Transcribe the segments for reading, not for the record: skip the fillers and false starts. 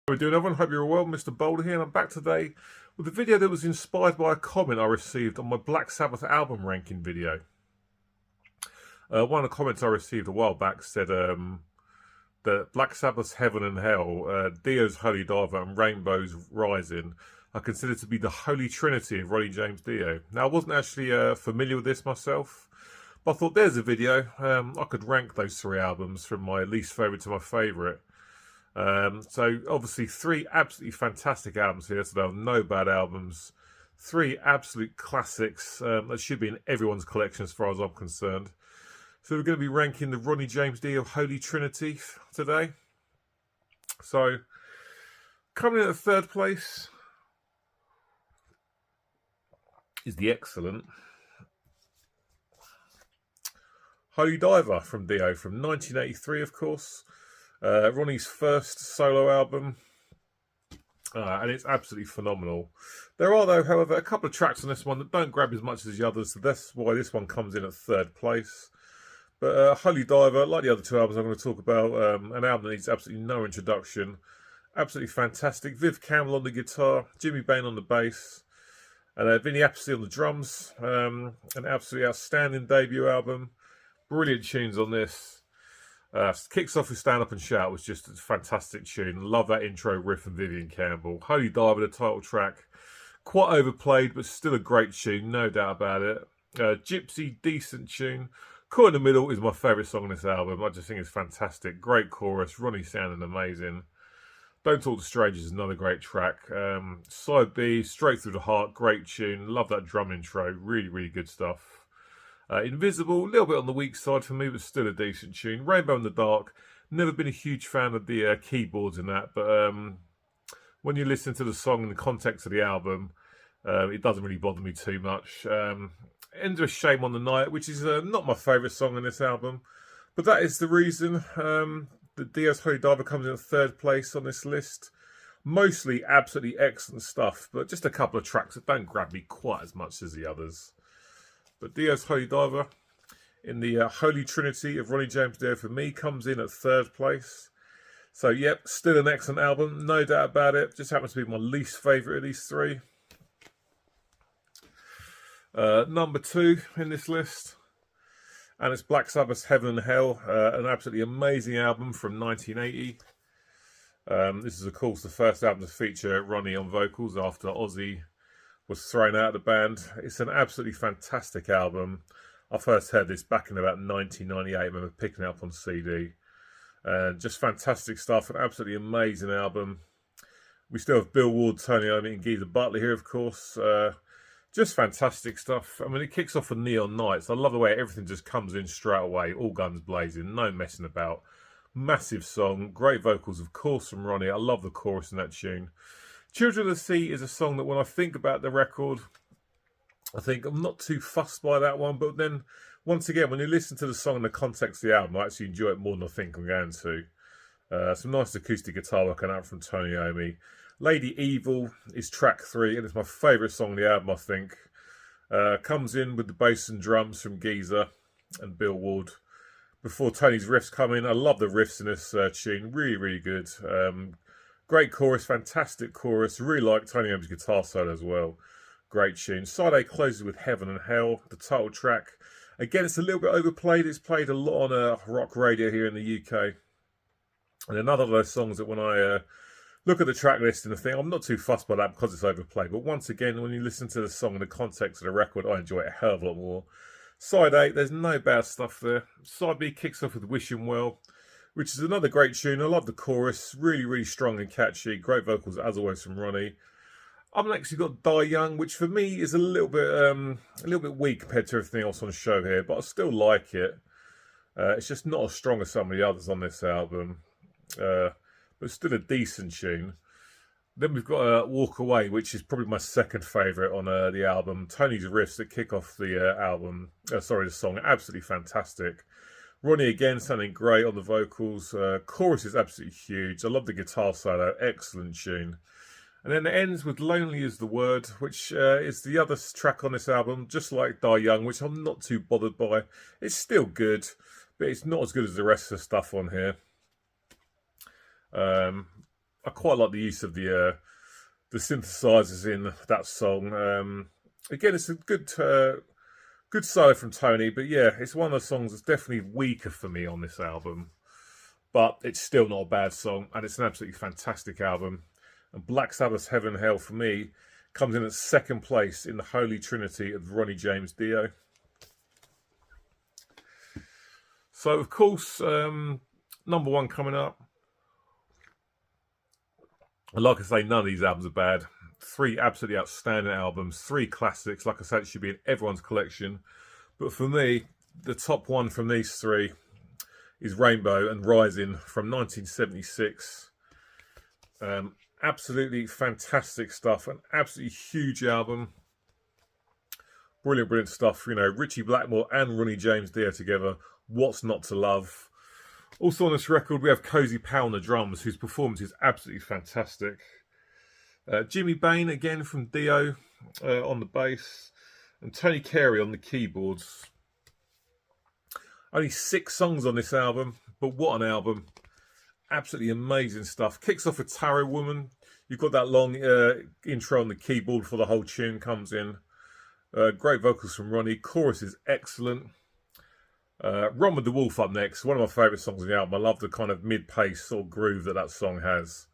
How are we doing, everyone? Hope you're well. Mr. Boulder here, and I'm back today with a video that was inspired by a comment I received on my Black Sabbath album ranking video. One of the comments I received a while back said that Black Sabbath's Heaven and Hell, Dio's Holy Diver, and Rainbow's Rising are considered to be the Holy Trinity of Ronnie James Dio. Now, I wasn't actually familiar with this myself, but I thought there's a video. I could rank those three albums from my least favourite to my favourite. So obviously three absolutely fantastic albums here, so there are no bad albums. Three absolute classics that should be in everyone's collection as far as I'm concerned. So we're going to be ranking the Ronnie James Dio Holy Trinity today. So coming in at third place is the excellent Holy Diver from Dio from 1983, of course. Ronnie's first solo album, and it's absolutely phenomenal. There are, though, however, a couple of tracks on this one that don't grab as much as the others, so that's why this one comes in at third place. But Holy Diver, like the other two albums I'm going to talk about, an album that needs absolutely no introduction. Absolutely fantastic. Viv Campbell on the guitar, Jimmy Bain on the bass, and Vinny Appice on the drums. An absolutely outstanding debut album. Brilliant tunes on this. Kicks off with Stand Up and Shout, was just a fantastic tune. Love that intro riff from Vivian Campbell. Holy Diver, the title track, quite overplayed, but still a great tune, no doubt about it. Gypsy, decent tune. Caught in the Middle is my favourite song on this album. I just think it's fantastic. Great chorus, Ronnie sounding amazing. Don't Talk to Strangers is another great track. Side B, Straight Through the Heart, great tune. Love that drum intro, really, really good stuff. Invisible, a little bit on the weak side for me, but still a decent tune. Rainbow in the Dark, never been a huge fan of the keyboards in that, but when you listen to the song in the context of the album, it doesn't really bother me too much. Ends with Shame on the Night, which is not my favourite song on this album, but that is the reason that Dio's Holy Diver comes in third place on this list. Mostly absolutely excellent stuff, but just a couple of tracks that don't grab me quite as much as the others. But Dio's Holy Diver in the Holy Trinity of Ronnie James Dio for me comes in at third place. So, yep, still an excellent album, no doubt about it. Just happens to be my least favourite of these three. Number two in this list, and it's Black Sabbath's Heaven and Hell, an absolutely amazing album from 1980. This is, of course, the first album to feature Ronnie on vocals after Ozzy was thrown out of the band. It's an absolutely fantastic album. I first heard this back in about 1998. I remember picking it up on CD. And just fantastic stuff. An absolutely amazing album. We still have Bill Ward, Tony Iommi, and Geezer Butler here, of course. Just fantastic stuff. I mean, it kicks off with Neon Nights. I love the way everything just comes in straight away. All guns blazing. No messing about. Massive song. Great vocals, of course, from Ronnie. I love the chorus in that tune. Children of the Sea is a song that when I think about the record, I think I'm not too fussed by that one. But then, once again, when you listen to the song in the context of the album, I actually enjoy it more than I think I'm going to. Some nice acoustic guitar work on that from Tony Iommi. Lady Evil is track 3, and it's my favourite song on the album, I think. Comes in with the bass and drums from Geezer and Bill Ward. Before Tony's riffs come in, I love the riffs in this tune. Really, really good. Great chorus, fantastic chorus. Really like Tony Iommi's guitar solo as well. Great tune. Side A closes with Heaven and Hell, the title track. Again, it's a little bit overplayed. It's played a lot on rock radio here in the UK. And another of those songs that when I look at the track list and the thing, I'm not too fussed by that because it's overplayed. But once again, when you listen to the song in the context of the record, I enjoy it a hell of a lot more. Side A, there's no bad stuff there. Side B kicks off with Wish Him Well, which is another great tune. I love the chorus. Really, really strong and catchy. Great vocals, as always, from Ronnie. I've actually got Die Young, which for me is a little bit weak compared to everything else on the show here, but I still like it. It's just not as strong as some of the others on this album, but still a decent tune. Then we've got Walk Away, which is probably my second favourite on the album. Tony's riffs that kick off the the song, absolutely fantastic. Ronnie again sounding great on the vocals. Chorus is absolutely huge. I love the guitar solo. Excellent tune. And then it ends with Lonely Is the Word, which is the other track on this album, just like Die Young, which I'm not too bothered by. It's still good, but it's not as good as the rest of the stuff on here. I quite like the use of the synthesizers in that song. Again, it's a good good solo from Tony, but yeah, it's one of the songs that's definitely weaker for me on this album. But it's still not a bad song, and it's an absolutely fantastic album. And Black Sabbath's Heaven and Hell, for me, comes in at second place in the Holy Trinity of Ronnie James Dio. So, of course, number one coming up. And like I say, none of these albums are bad. 3 absolutely outstanding albums, 3 classics. Like I said, it should be in everyone's collection. But for me, the top one from these 3 is Rainbow and Rising from 1976. Absolutely fantastic stuff. An absolutely huge album. Brilliant, brilliant stuff. You know, Richie Blackmore and Ronnie James Dio together. What's not to love? Also on this record, we have Cozy Powell on the drums, whose performance is absolutely fantastic. Jimmy Bain, again from Dio, on the bass. And Tony Carey on the keyboards. Only 6 songs on this album, but what an album. Absolutely amazing stuff. Kicks off with Tarot Woman. You've got that long intro on the keyboard before the whole tune comes in. Great vocals from Ronnie. Chorus is excellent. Run with the Wolf up next. One of my favourite songs on the album. I love the kind of mid-pace sort of groove that song has.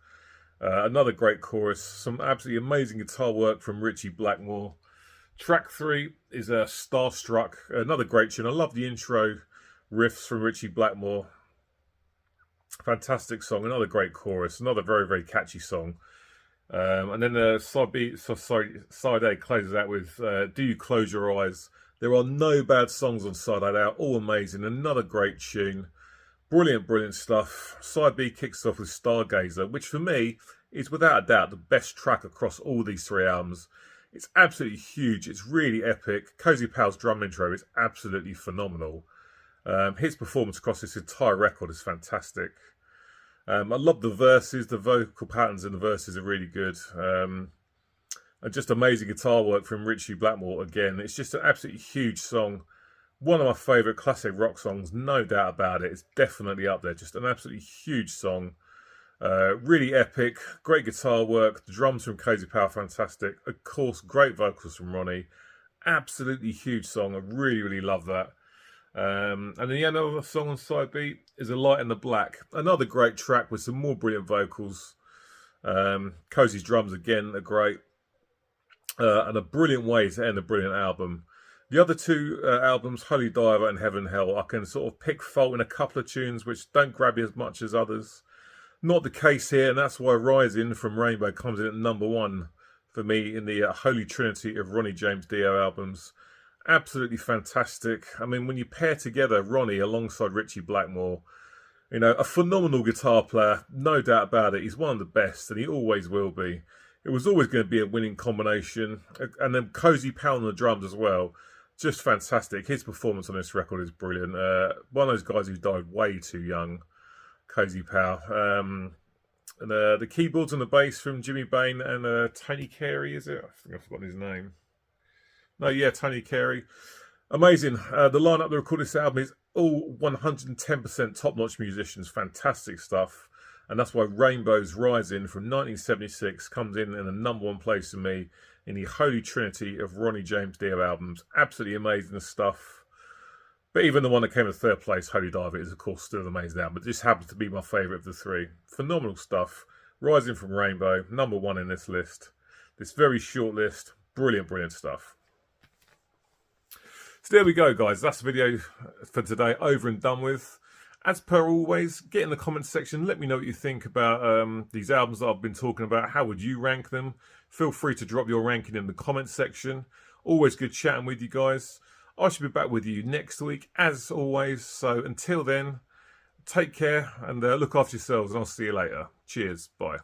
Another great chorus. Some absolutely amazing guitar work from Richie Blackmore. Track 3 is Starstruck. Another great tune. I love the intro riffs from Richie Blackmore. Fantastic song. Another great chorus. Another very, very catchy song. And then side A closes out with Do You Close Your Eyes. There are no bad songs on side A. They are all amazing. Another great tune. Brilliant, brilliant stuff. Side B kicks off with Stargazer, which for me is without a doubt the best track across all these 3 albums. It's absolutely huge. It's really epic. Cozy Powell's drum intro is absolutely phenomenal. His performance across this entire record is fantastic. I love the verses. The vocal patterns in the verses are really good. And just amazing guitar work from Richie Blackmore again. It's just an absolutely huge song. One of my favourite classic rock songs, no doubt about it. It's definitely up there. Just an absolutely huge song. Really epic. Great guitar work. The drums from Cozy Powell, fantastic. Of course, great vocals from Ronnie. Absolutely huge song. I really, really love that. And then the other song on side B is A Light in the Black. Another great track with some more brilliant vocals. Cozy's drums again are great. And a brilliant way to end a brilliant album. The other 2 albums, Holy Diver and Heaven and Hell, I can sort of pick fault in a couple of tunes which don't grab you as much as others. Not the case here, and that's why Rising from Rainbow comes in at number 1 for me in the Holy Trinity of Ronnie James Dio albums. Absolutely fantastic. I mean, when you pair together Ronnie alongside Richie Blackmore, you know, a phenomenal guitar player, no doubt about it. He's one of the best, and he always will be. It was always going to be a winning combination. And then Cozy Powell on the drums as well. Just fantastic. His performance on this record is brilliant. One of those guys who died way too young, Cozy Powell. And the keyboards and the bass from Jimmy Bain and Tony Carey, is it? I think I've forgotten his name. No, yeah, Tony Carey. Amazing. The lineup that recorded this album is all 110% top-notch musicians. Fantastic stuff. And that's why Rainbow's Rising from 1976 comes in the number 1 place for me in the Holy Trinity of Ronnie James Dio albums. Absolutely amazing stuff. But even the one that came in 3rd place, Holy Diver, is of course still an amazing album. But this happens to be my favourite of the 3. Phenomenal stuff. Rising from Rainbow, number 1 in this list. This very short list. Brilliant, brilliant stuff. So there we go, guys. That's the video for today, over and done with. As per always, get in the comments section. Let me know what you think about these albums that I've been talking about. How would you rank them? Feel free to drop your ranking in the comments section. Always good chatting with you guys. I should be back with you next week, as always. So until then, take care and look after yourselves, and I'll see you later. Cheers. Bye.